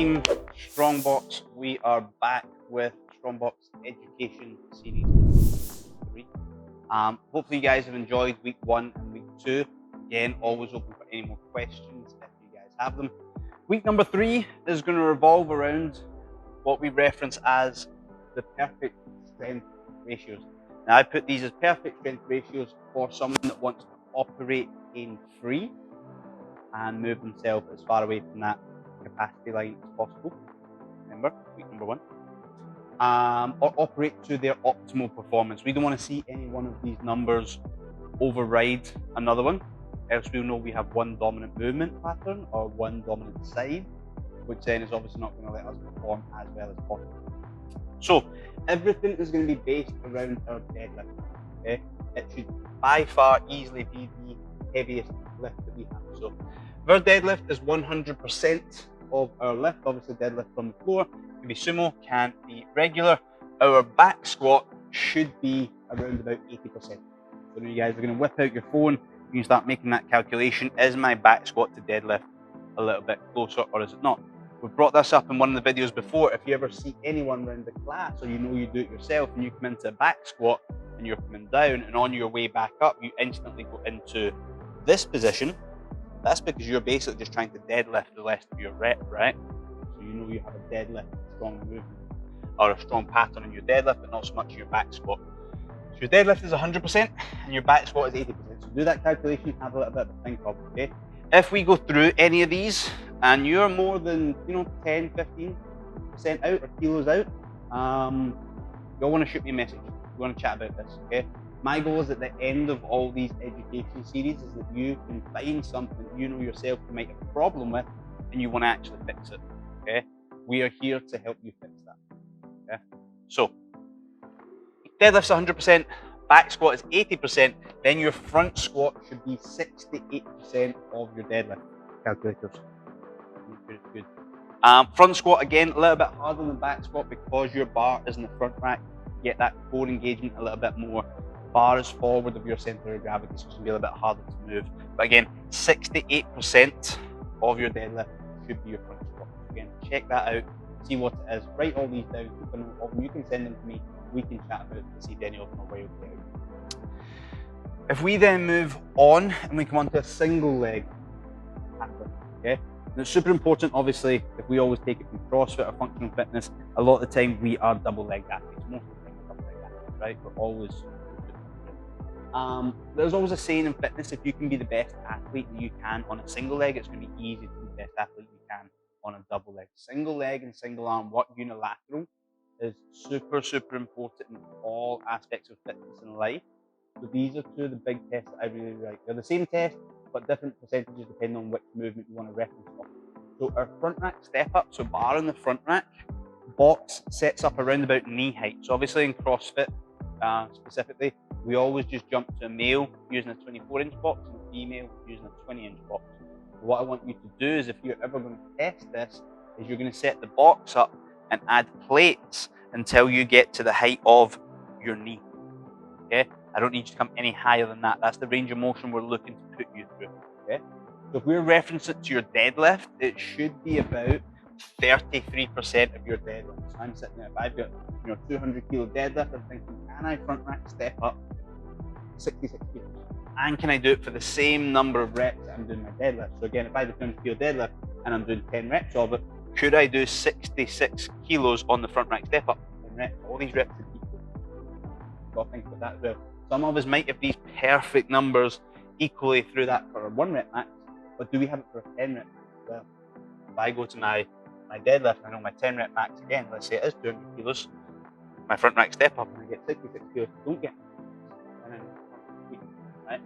Team Strongbox, we are back with Strongbox Education Series 3. Hopefully you guys have enjoyed week 1 and week 2. Again, always open for any more questions if you guys have them. Week number 3 is going to revolve around what we reference as the perfect strength ratios. Now, I put these as perfect strength ratios for someone that wants to operate in free and move themselves as far away from that capacity line as possible. Remember, week number 1. Or operate to their optimal performance. We don't want to see any one of these numbers override another one, else we'll know we have one dominant movement pattern or one dominant side, which then is obviously not going to let us perform as well as possible. So everything is going to be based around our deadlift. Okay? It should by far easily be the heaviest lift that we have. So if our deadlift is 100% of our lift, obviously deadlift from the floor, can be sumo, can be regular. Our back squat should be around about 80%. So now you guys are going to whip out your phone, you can start making that calculation. Is my back squat to deadlift a little bit closer or is it not? We've brought this up in one of the videos before. If you ever see anyone around the class or you know you do it yourself and you come into a back squat and you're coming down and on your way back up, you instantly go into this position. That's because you're basically just trying to deadlift the rest of your rep, right? So you know you have a deadlift, strong movement, or a strong pattern in your deadlift, but not so much in your back squat. So your deadlift is 100% and your back squat is 80%. So do that calculation, have a little bit of a think of it, okay? If we go through any of these and you're more than 10, 15% out or kilos out, you'll want to shoot me a message. We want to chat about this, okay? My goal is at the end of all these education series is that you can find something you know yourself you might have a problem with and you want to actually fix it, okay? We are here to help you fix that, okay? So, deadlift's 100%, back squat is 80%, then your front squat should be 68% of your deadlift. Calculators. Good. Front squat, again, a little bit harder than back squat because your bar is in the front rack. You get that core engagement a little bit more. Bar is forward of your center of gravity, so it's going to be a little bit harder to move. But again, 68% of your deadlift should be your front squat. Again, check that out, see what it is, write all these down, keep a note of them. You can send them to me, we can chat about it to see if any of them are way okay. If we then move on and we come on to a single leg pattern, okay? And it's super important, obviously, if we always take it from CrossFit or functional fitness, a lot of the time we are double leg athletes. Most of the time we're double leg athletes, right? We're always there's always a saying in fitness, if you can be the best athlete that you can on a single leg, it's going to be easy to be the best athlete you can on a double leg. Single leg and single arm work unilateral is super, super important in all aspects of fitness and life. So these are two of the big tests that I really like. They're the same test, but different percentages depending on which movement you want to reference off. So our front rack step up, so bar in the front rack, box sets up around about knee height. So obviously in CrossFit specifically, we always just jump to a male using a 24-inch box and a female using a 20-inch box. So what I want you to do is, if you're ever going to test this, is you're going to set the box up and add plates until you get to the height of your knee. Okay? I don't need you to come any higher than that. That's the range of motion we're looking to put you through. Okay? So if we're referencing it to your deadlift, it should be about 33% of your deadlift. So I'm sitting there, if I've got 200 kilo deadlift, I'm thinking, can I front rack step up 66 kilos? And can I do it for the same number of reps that I'm doing my deadlift? So again, if I have a 200 kilo deadlift and I'm doing 10 reps of it, could I do 66 kilos on the front rack step up? 10 reps. All these reps are equal. Got to think about that as well. Some of us might have these perfect numbers equally through that for a 1 rep max, but do we have it for a 10 rep max as well? If I go to my deadlift and I know my 10 rep max again, let's say it is 200 kilos, my front rack step up and I get 66 kilos, don't get right?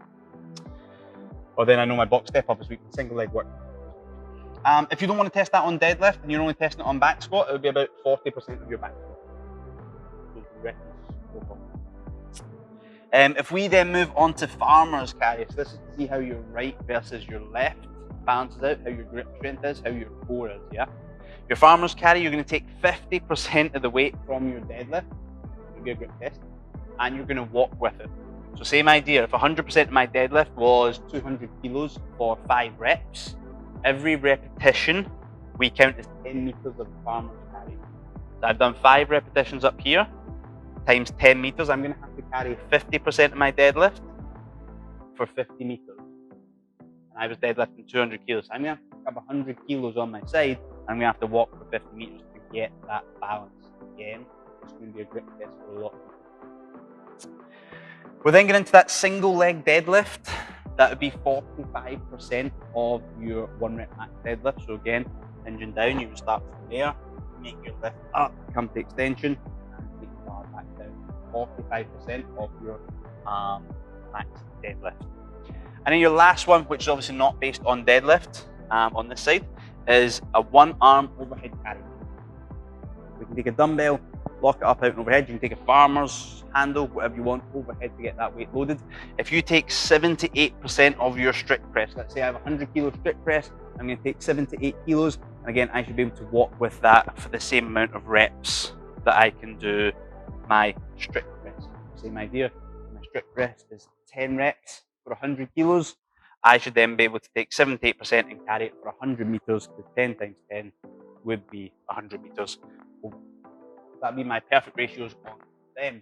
Or then I know my box step up is weak, single leg work. If you don't want to test that on deadlift and you're only testing it on back squat, it would be about 40% of your back squat. If we then move on to farmer's carry, so this is to see how your right versus your left balances out, how your grip strength is, how your core is, yeah? Your farmer's carry, you're going to take 50% of the weight from your deadlift, you'll get a grip test, and you're going to walk with it. So same idea, if 100% of my deadlift was 200 kilos for 5 reps, every repetition we count as 10 meters of farmer's carry. So I've done 5 repetitions up here, times 10 meters. I'm going to have to carry 50% of my deadlift for 50 meters. And I was deadlifting 200 kilos. So I'm going to have to pick up 100 kilos on my side. I'm going to have to walk for 50 meters to get that balance. Again, it's going to be a grip test for a lot of people. We'll then get into that single leg deadlift. That would be 45% of your 1 rep max deadlift. So again, hinging down, you would start from there, make your lift up, come to extension, and take the bar back down. 45% of your max deadlift. And then your last one, which is obviously not based on deadlift, on this side, is a 1-arm overhead carry. We can take a dumbbell, lock it up out and overhead. You can take a farmer's handle, whatever you want, overhead to get that weight loaded. If you take 7 to 8% of your strict press, let's say I have a 100 kilo strict press, I'm going to take 7 to 8 kilos. And again, I should be able to walk with that for the same amount of reps that I can do my strict press. Same idea. My strict press is 10 reps for 100 kilos. I should then be able to take 7 to 8% and carry it for 100 meters, because 10 times 10 would be 100 meters. That'd be my perfect ratios on them.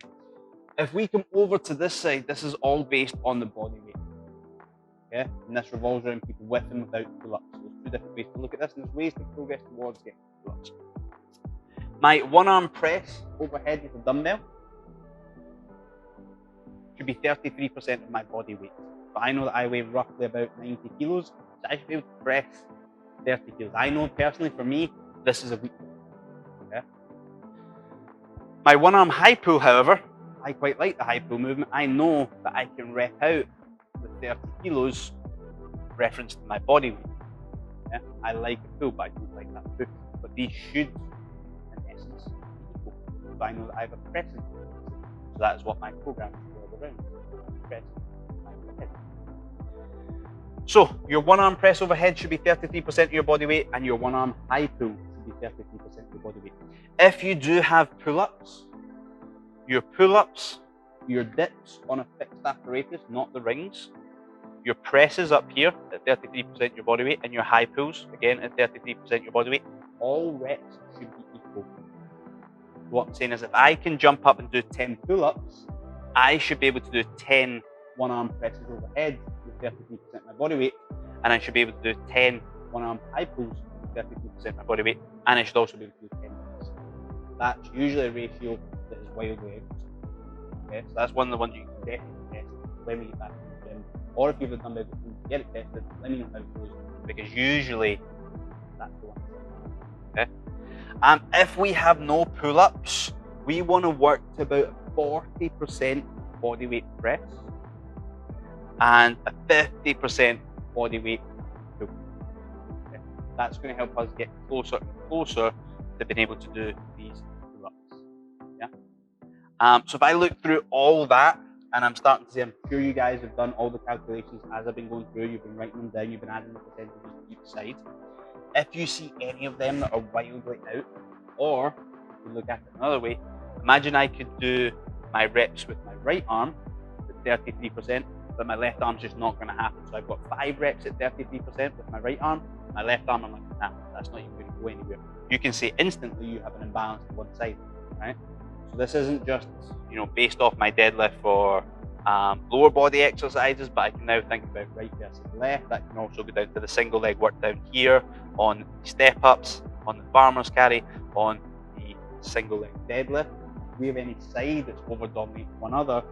If we come over to this side, this is all based on the body weight. Okay? And this revolves around people with and without pull-ups. So there's 2 different ways to look at this, and there's ways to progress towards getting pull-ups. My 1-arm press overhead with a dumbbell should be 33% of my body weight. But I know that I weigh roughly about 90 kilos, so I should be able to press 30 kilos. I know personally for me, this is a weak one. Okay? My 1-arm high pull, however, I quite like the high pull movement. I know that I can rep out the 30 kilos reference to my body weight. Yeah? I like a pull, but I don't like that push. But these should, in essence, be equal. So I know that I have a pressing. So that is what my program is all around. Pressing my overhead. So your 1-arm press overhead should be 33% of your body weight, and your 1-arm high pull should be 33% of your body weight. If you do have pull-ups, your pull-ups, your dips on a fixed apparatus, not the rings, your presses up here at 33% of your body weight, and your high pulls, again at 33% of your body weight, all reps should be equal. What I'm saying is, if I can jump up and do 10 pull-ups, I should be able to do 10 1-arm presses overhead with 33% of my body weight, and I should be able to do 10 1-arm high pulls with 33% of my body weight, and I should also be able to do 10 reps. That's usually a ratio that is wildly out. Okay, so that's one of the ones you can definitely test when we get back to the gym, or if you have a dumbbell that you get it tested, let me know how it goes, because usually that's the one. Okay. If we have no pull-ups, we want to work to about 40% body weight press and a 50% body weight pull. Okay. That's going to help us get closer and closer to being able to do these pull-ups. Yeah. So if I look through all that, and I'm starting to see, I'm sure you guys have done all the calculations as I've been going through, you've been writing them down, you've been adding the percentages to each side. If you see any of them that are wildly out, or if you look at it another way, imagine I could do my reps with my right arm at 33%, but my left arm's just not going to happen. So I've got 5 reps at 33% with my right arm. My left arm, I'm like, nah, that's not even going to go anywhere. You can say instantly you have an imbalance to one side, right? So this isn't just, based off my deadlift for lower body exercises, but I can now think about right versus left. That can also go down to the single leg work down here, on step ups, on the farmer's carry, on the single leg deadlift. If we have any side that's over dominating one other,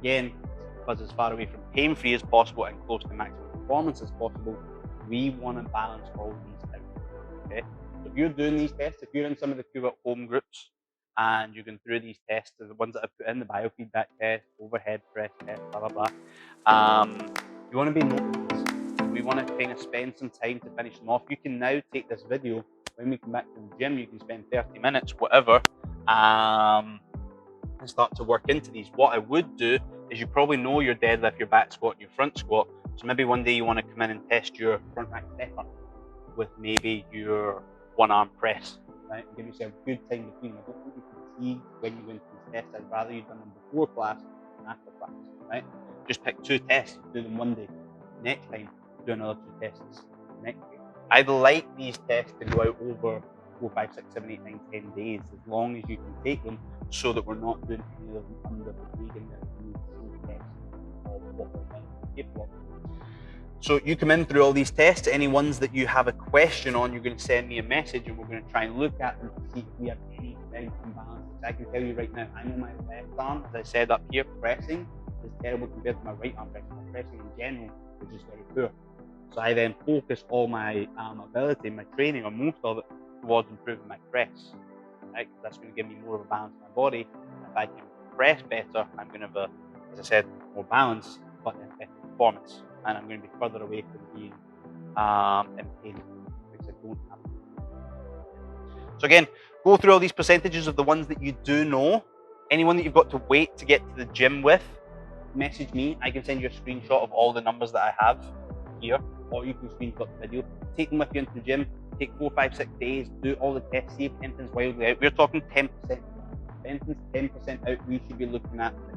again, because as far away from pain free as possible and close to maximum performance as possible, we want to balance all these out. Okay? So if you're doing these tests, if you're in some of the Q at home groups and you're going through these tests, the ones that I've put in, the biofeedback test, overhead press test, blah blah blah, you want to be noting these. We want to kind of spend some time to finish them off. You can now take this video, when we come back to the gym, you can spend 30 minutes, whatever, and start to work into these. What I would do is, you probably know your deadlift, your back squat, and your front squat. So maybe one day you want to come in and test your front rack step up with maybe your 1-arm press, right? And give yourself a good time between. I don't want you to fatigue when you go into these tests. I'd rather you've done them before class than after class, right? Just pick 2 tests, do them one day. Next time, do another 2 tests. Next week, I'd like these tests to go out over 4, 5, 6, 7, 8, 9, 10 days, as long as you can take them, so that we're not doing any of them under the vegan test of what we're capable of. So you come in through all these tests. Any ones that you have a question on, you're going to send me a message, and we're going to try and look at them to see if we have any imbalances. I can tell you right now, I know my left arm, as I said up here, pressing is terrible compared to my right arm pressing. My pressing in general is just very poor. So I then focus all my ability, my training, or most of it, towards improving my press. Right? That's going to give me more of a balance in my body. And if I can press better, I'm going to have, as I said, more balance, but then better performance. And I'm going to be further away from being in pain, because I don't have to. So again, go through all these percentages of the ones that you do know. Anyone that you've got to wait to get to the gym with, message me. I can send you a screenshot of all the numbers that I have here, or you can screenshot the video. Take them with you into the gym. Take 4, 5, 6 days. Do all the tests. See if anything's wildly out. We're talking 10%. If anything's 10% out, we should be looking at this.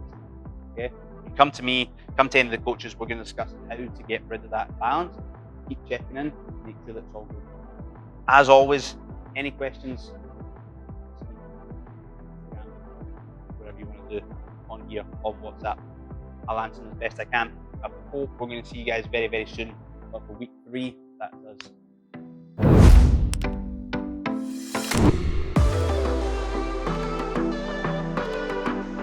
Okay. You come to me. Come to any of the coaches. We're going to discuss how to get rid of that balance. Keep checking in. Make sure that's all good. As always, any questions? Whatever you want to do on here or WhatsApp, I'll answer them as best I can. I hope we're going to see you guys very, very soon. But for week 3, that's us.